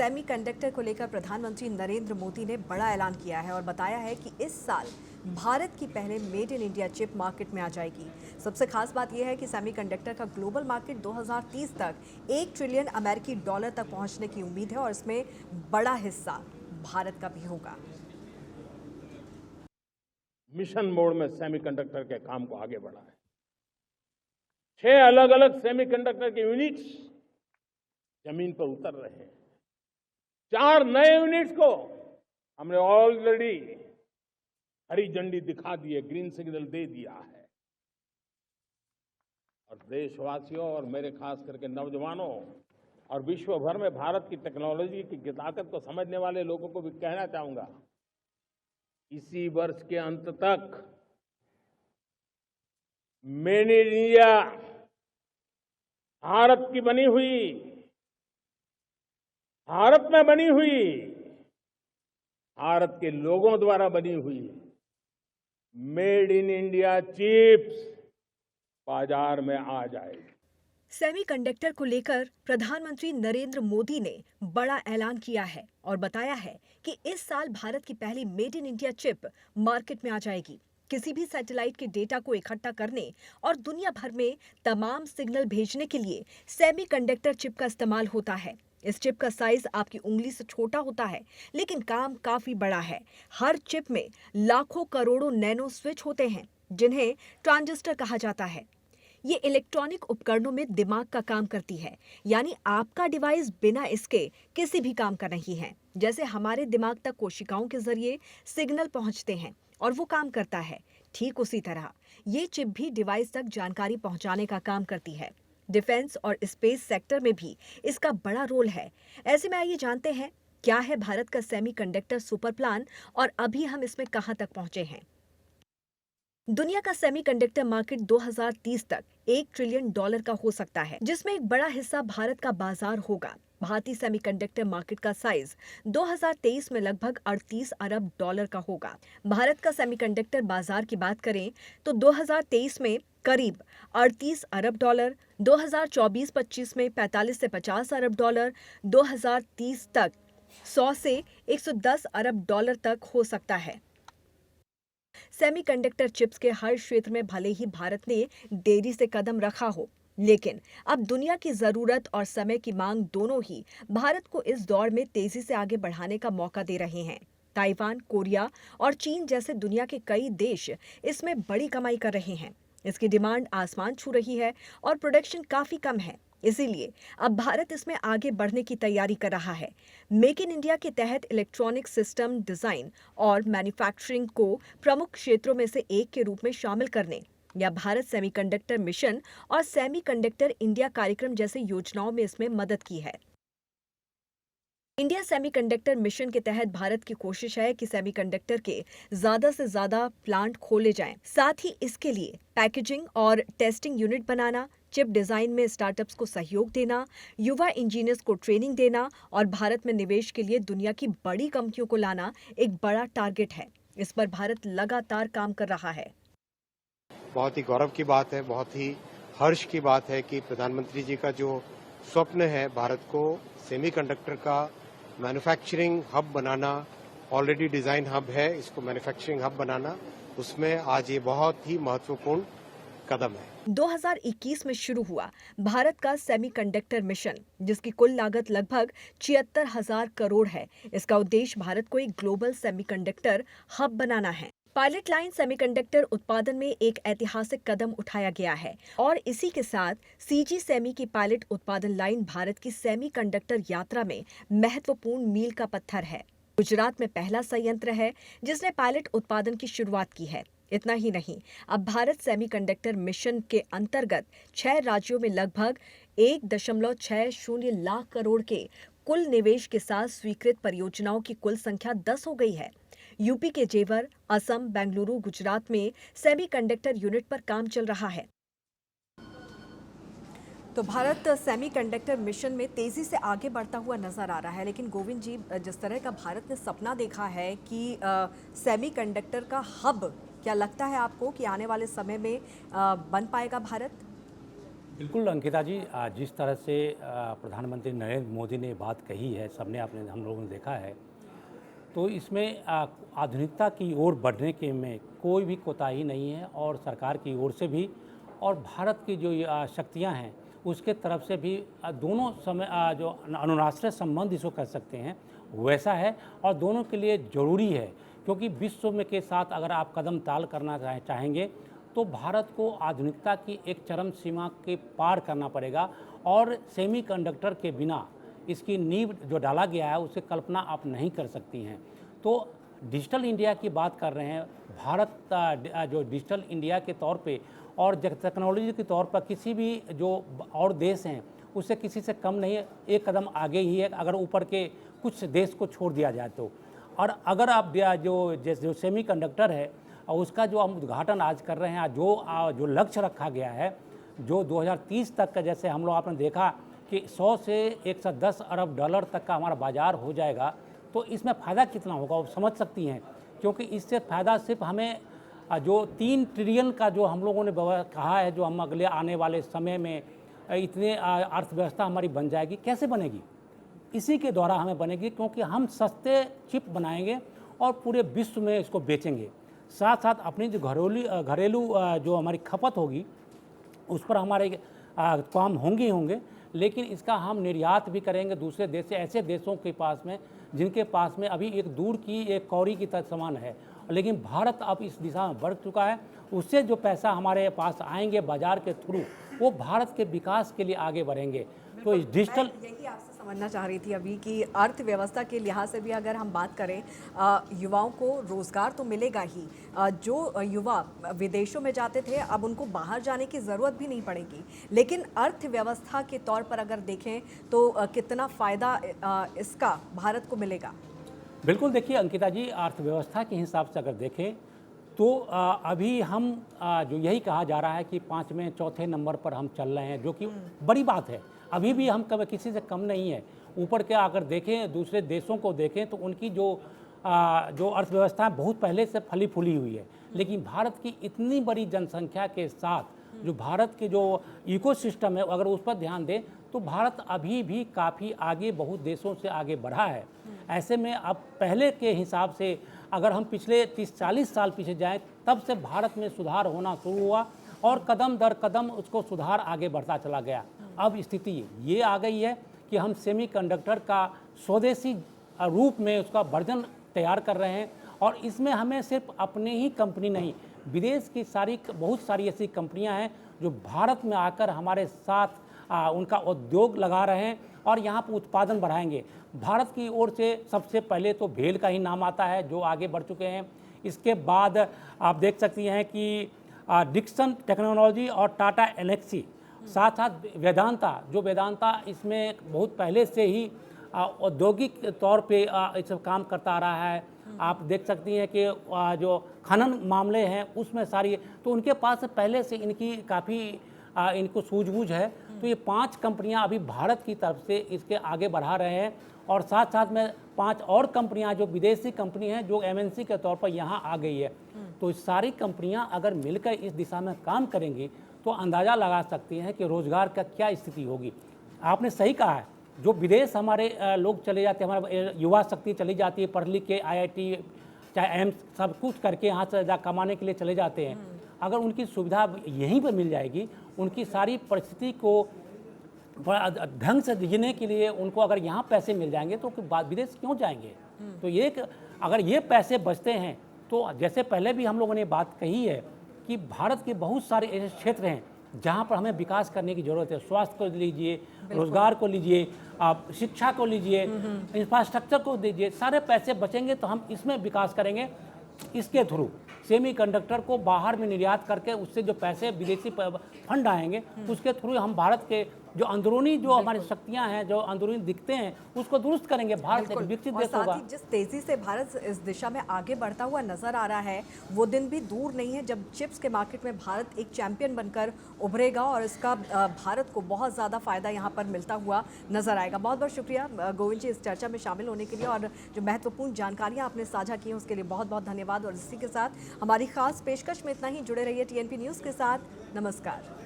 Semiconductor को लेकर प्रधानमंत्री नरेंद्र मोदी ने बड़ा ऐलान किया है और बताया है कि इस साल भारत की पहले made in India chip market में आ जाएगी। सबसे खास बात यह है कि सेमीकंडक्टर का ग्लोबल मार्केट 2030 तक 1 ट्रिलियन अमेरिकी डॉलर तक पहुंचने की उम्मीद है और इसमें बड़ा हिस्सा भारत का भी होगा। मिशन मोड में सेमीकंडक्टर के काम को आगे बढ़ा है। 6 अलग अलग सेमीकंडक्टर के यूनिट्स जमीन पर उतर रहे हैं। 4 नए यूनिट्स को हमने ऑलरेडी हरी झंडी दिखा दी है, ग्रीन सिग्नल दे दिया है। और देशवासियों और मेरे खास करके नौजवानों और विश्व भर में भारत की टेक्नोलॉजी की ताकत को समझने वाले लोगों को भी कहना चाहूंगा, इसी वर्ष के अंत तक मेड इन इंडिया भारत की बनी हुई, भारत में बनी हुई, भारत के लोगों द्वारा बनी हुई मेड इन इंडिया चिप्स बाजार में आ जाएगी। सेमीकंडक्टर को लेकर प्रधानमंत्री नरेंद्र मोदी ने बड़ा ऐलान किया है और बताया है कि इस साल भारत की पहली made in India chip market में आ जाएगी। किसी भी सैटेलाइट के डेटा को इकट्ठा करने और दुनिया भर में तमाम सिग्नल भेजने के लिए सेमीकंडक्टर चिप का इस्तेमाल होता है। इस चिप का साइज आपकी उंगली से छोटा होता है, लेकिन काम काफी बड़ा है। हर चिप में लाखों करोड़ों नैनो स्विच होते हैं, जिन्हें ट्रांजिस्टर कहा जाता है। ये इलेक्ट्रॉनिक उपकरणों में दिमाग का काम करती है, यानी आपका डिवाइस बिना इसके किसी भी काम का नहीं है। जैसे हमारे दिमाग तक कोशिकाओं के जरिए सिग्नल पहुंचते हैं और वो काम करता है, ठीक उसी तरह ये चिप भी डिवाइस तक जानकारी पहुंचाने का काम करती है। डिफेंस और स्पेस सेक्टर में भी इसका बड़ा रोल है। ऐसे में आइए जानते हैं क्या है भारत का सेमीकंडक्टर सुपर प्लान और अभी हम इसमें कहां तक पहुंचे हैं। दुनिया का सेमीकंडक्टर मार्केट 2030 तक 1 ट्रिलियन डॉलर का हो सकता है, जिसमें एक बड़ा हिस्सा भारत का बाजार होगा। भारतीय सेमीकंडक्टर मार्केट का साइज 2023 में लगभग 38 अरब डॉलर का होगा। भारत का सेमीकंडक्टर बाजार की बात करें तो 2023 में करीब 38 अरब डॉलर, 2024-25 में 45 से 50 अरब डॉलर, 2030 तक 100 से 110 अरब डॉलर तक हो सकता है। सेमीकंडक्टर चिप्स के हर क्षेत्र में भले ही भारत ने देरी से कदम रखा हो, लेकिन अब दुनिया की जरूरत और समय की मांग दोनों ही भारत को इस दौर में तेजी से आगे बढ़ाने का मौका दे रहे हैं। ताइवान, कोरिया और चीन जैसे दुनिया के कई देश इसमें बड़ी कमाई कर रहे हैं। इसकी डिमांड आसमान छू रही है और प्रोडक्शन काफी कम है, इसीलिए अब भारत इसमें आगे बढ़ने की तैयारी कर रहा है। मेक इन इंडिया के तहत इलेक्ट्रॉनिक सिस्टम डिजाइन और मैन्युफैक्चरिंग को प्रमुख क्षेत्रों में से एक के रूप में शामिल करने या भारत सेमीकंडक्टर मिशन और सेमीकंडक्टर इंडिया कार्यक्रम जैसे योजनाओं में इसमें मदद की है। इंडिया सेमीकंडक्टर मिशन के तहत भारत की कोशिश है कि सेमीकंडक्टर के ज्यादा से ज्यादा प्लांट खोले जाएं। साथ ही इसके लिए पैकेजिंग और टेस्टिंग यूनिट बनाना, चिप डिजाइन में स्टार्टअप्स को सहयोग देना, युवा इंजीनियर्स को ट्रेनिंग देना और भारत में निवेश के लिए दुनिया की बड़ी कंपनियों को लाना एक बड़ा टारगेट है। इस पर भारत लगातार काम कर रहा है। बहुत ही गौरव की बात है, बहुत ही हर्ष की बात है कि प्रधानमंत्री जी का जो स्वप्न है भारत को सेमीकंडक्टर का मैन्युफैक्चरिंग हब बनाना, ऑलरेडी डिजाइन हब है, इसको मैन्युफैक्चरिंग हब बनाना, उसमें आज ये बहुत ही महत्वपूर्ण कदम है। 2021 में शुरू हुआ भारत का सेमीकंडक्टर मिशन, जिसकी कुल लागत लगभग 76,000 करोड़ है। इसका उद्देश्य भारत को एक ग्लोबल सेमीकंडक्टर हब बनाना है। पायलट लाइन सेमीकंडक्टर उत्पादन में एक ऐतिहासिक कदम उठाया गया है और इसी के साथ सीजी सेमी की पायलट उत्पादन लाइन भारत की सेमीकंडक्टर यात्रा में महत्वपूर्ण मील का पत्थर है। गुजरात में पहला संयंत्र है जिसने पायलट उत्पादन की शुरुआत की है। इतना ही नहीं, अब भारत सेमीकंडक्टर मिशन के अंतर्गत 6 राज्यों में लगभग 1.60 लाख करोड़ के कुल निवेश के साथ स्वीकृत परियोजनाओं की कुल संख्या 10 हो गई है। यूपी के जेवर, असम, बेंगलुरु, गुजरात में सेमीकंडक्टर यूनिट पर काम चल रहा है। तो भारत सेमीकंडक्टर मिशन में तेजी से आगे बढ़ता हुआ नजर आ रहा है, लेकिन गोविंद जी, जिस तरह का भारत ने सपना देखा है कि सेमीकंडक्टर का हब, क्या लगता है आपको कि आने वाले समय में बन पाएगा भारत? बिल्कुल अंकिता जी, जिस तरह से प्रधानमंत्री नरेंद्र मोदी ने बात कही है, सबने आपने हम लोगों ने देखा है, तो इसमें आधुनिकता की ओर बढ़ने के में कोई भी कोताही नहीं है और सरकार की ओर से भी और भारत की जो शक्तियां हैं उसके तरफ से भी दोनों समय जो अनुराष्ट्रीय संबंध इसको कह सकते हैं वैसा है और दोनों के लिए ज़रूरी है, क्योंकि विश्व में के साथ अगर आप कदम ताल करना चाहेंगे तो भारत को आधुनिकता की एक चरम सीमा के पार करना पड़ेगा और सेमीकंडक्टर के बिना इसकी नींव जो डाला गया है उसकी कल्पना आप नहीं कर सकती हैं। तो डिजिटल इंडिया की बात कर रहे हैं, भारत जो डिजिटल इंडिया के तौर पे और टेक्नोलॉजी के तौर पर किसी भी जो और देश हैं उससे किसी से कम नहीं है, एक कदम आगे ही है अगर ऊपर के कुछ देश को छोड़ दिया जाए तो। और अगर आप जो सेमीकंडक्टर है और उसका जो हम उद्घाटन आज कर रहे हैं, जो लक्ष्य रखा गया है जो 2030 तक का, जैसे हम लोग आपने देखा कि 100 से 110 अरब डॉलर तक का हमारा बाज़ार हो जाएगा, तो इसमें फ़ायदा कितना होगा आप समझ सकती हैं, क्योंकि इससे फ़ायदा सिर्फ हमें जो 3 ट्रिलियन का जो हम लोगों ने कहा है, जो हम अगले आने वाले समय में इतने अर्थव्यवस्था हमारी बन जाएगी, कैसे बनेगी? इसी के द्वारा हमें बनेगी, क्योंकि हम सस्ते चिप बनाएंगे और पूरे विश्व में इसको बेचेंगे। साथ साथ अपनी जो घरेलू जो हमारी खपत होगी उस पर हमारे काम होंगे, लेकिन इसका हम निर्यात भी करेंगे दूसरे देश से, ऐसे देशों के पास में जिनके पास में अभी एक दूर की एक कौड़ी की तरह समान है, लेकिन भारत अब इस दिशा में बढ़ चुका है। उससे जो पैसा हमारे पास आएंगे बाजार के थ्रू, वो भारत के विकास के लिए आगे बढ़ेंगे। तो इस डिजिटल यही आपसे समझना चाह रही थी अभी कि अर्थव्यवस्था के लिहाज से भी अगर हम बात करें, युवाओं को रोजगार तो मिलेगा ही। जो युवा विदेशों में जाते थे अब उनको बाहर जाने की ज़रूरत भी नहीं पड़ेगी, लेकिन अर्थव्यवस्था के तौर पर अगर देखें तो कितना फ़ायदा इसका भारत को मिलेगा? बिल्कुल, देखिए अंकिता जी, अर्थव्यवस्था के हिसाब से अगर देखें तो अभी हम जो यही कहा जा रहा है कि 5वें चौथे नंबर पर हम चल रहे हैं, जो कि बड़ी बात है। अभी भी हम किसी से कम नहीं है। ऊपर के अगर देखें, दूसरे देशों को देखें तो उनकी जो अर्थव्यवस्था बहुत पहले से फली फूली हुई है, लेकिन भारत की इतनी बड़ी जनसंख्या के साथ जो भारत के जो इकोसिस्टम है अगर उस पर ध्यान दें तो भारत अभी भी काफ़ी आगे, बहुत देशों से आगे बढ़ा है। ऐसे में अब पहले के हिसाब से अगर हम पिछले 30-40 साल पीछे जाएं, तब से भारत में सुधार होना शुरू हुआ और कदम दर कदम उसको सुधार आगे बढ़ता चला गया। अब स्थिति ये आ गई है कि हम सेमीकंडक्टर का स्वदेशी रूप में उसका वर्जन तैयार कर रहे हैं और इसमें हमें सिर्फ अपने ही कंपनी नहीं, विदेश की बहुत सारी ऐसी कंपनियां हैं जो भारत में आकर हमारे साथ उनका उद्योग लगा रहे हैं और यहाँ पर उत्पादन बढ़ाएंगे। भारत की ओर से सबसे पहले तो भेल का ही नाम आता है जो आगे बढ़ चुके हैं। इसके बाद आप देख सकती हैं कि डिक्सन टेक्नोलॉजी और टाटा एलेक्सी, साथ साथ वेदांता इसमें बहुत पहले से ही औद्योगिक तौर पे इस काम करता आ रहा है। आप देख सकती हैं कि जो खनन मामले हैं उसमें सारी, तो उनके पास पहले से इनकी काफ़ी इनको सूझबूझ है। तो ये 5 कंपनियां अभी भारत की तरफ से इसके आगे बढ़ा रहे हैं और साथ साथ में 5 और कंपनियां जो विदेशी कंपनी हैं जो MNC के तौर पर यहाँ आ गई है। तो सारी कंपनियां अगर मिलकर इस दिशा में काम करेंगी तो अंदाज़ा लगा सकती हैं कि रोज़गार का क्या स्थिति होगी। आपने सही कहा है, जो विदेश हमारे लोग चले जाते हैं, हमारा युवा शक्ति चली जाती है, पढ़ लिख के IIT चाहे एम्स सब कुछ करके यहाँ से कमाने के लिए चले जाते हैं। अगर उनकी सुविधा यहीं पर मिल जाएगी, उनकी सारी परिस्थिति को ढंग से जीने के लिए उनको अगर यहाँ पैसे मिल जाएंगे तो विदेश क्यों जाएंगे? तो अगर ये पैसे बचते हैं तो जैसे पहले भी हम लोगों ने बात कही है कि भारत के बहुत सारे ऐसे क्षेत्र हैं जहाँ पर हमें विकास करने की ज़रूरत है। स्वास्थ्य को लीजिए, रोजगार को लीजिए, आप शिक्षा को लीजिए, इंफ्रास्ट्रक्चर को दीजिए, सारे पैसे बचेंगे तो हम इसमें विकास करेंगे। इसके थ्रू सेमीकंडक्टर को बाहर में निर्यात करके उससे जो पैसे विदेशी फंड आएंगे उसके थ्रू हम भारत के जो अंदरूनी जो हमारी शक्तियां हैं, जो अंदरूनी दिखते हैं, उसको दुरुस्त करेंगे। भारत एक विकसित देश होगा। जिस तेजी से भारत इस दिशा में आगे बढ़ता हुआ नजर आ रहा है, वो दिन भी दूर नहीं है जब चिप्स के मार्केट में भारत एक चैंपियन बनकर उभरेगा और इसका भारत को बहुत ज़्यादा फायदा यहाँ पर मिलता हुआ नजर आएगा। बहुत बहुत शुक्रिया गोविंद जी इस चर्चा में शामिल होने के लिए और जो महत्वपूर्ण जानकारियाँ आपने साझा की हैं उसके लिए बहुत बहुत धन्यवाद। और इसी के साथ हमारी खास पेशकश में इतना ही। जुड़े रहिए TNP न्यूज़ के साथ। नमस्कार।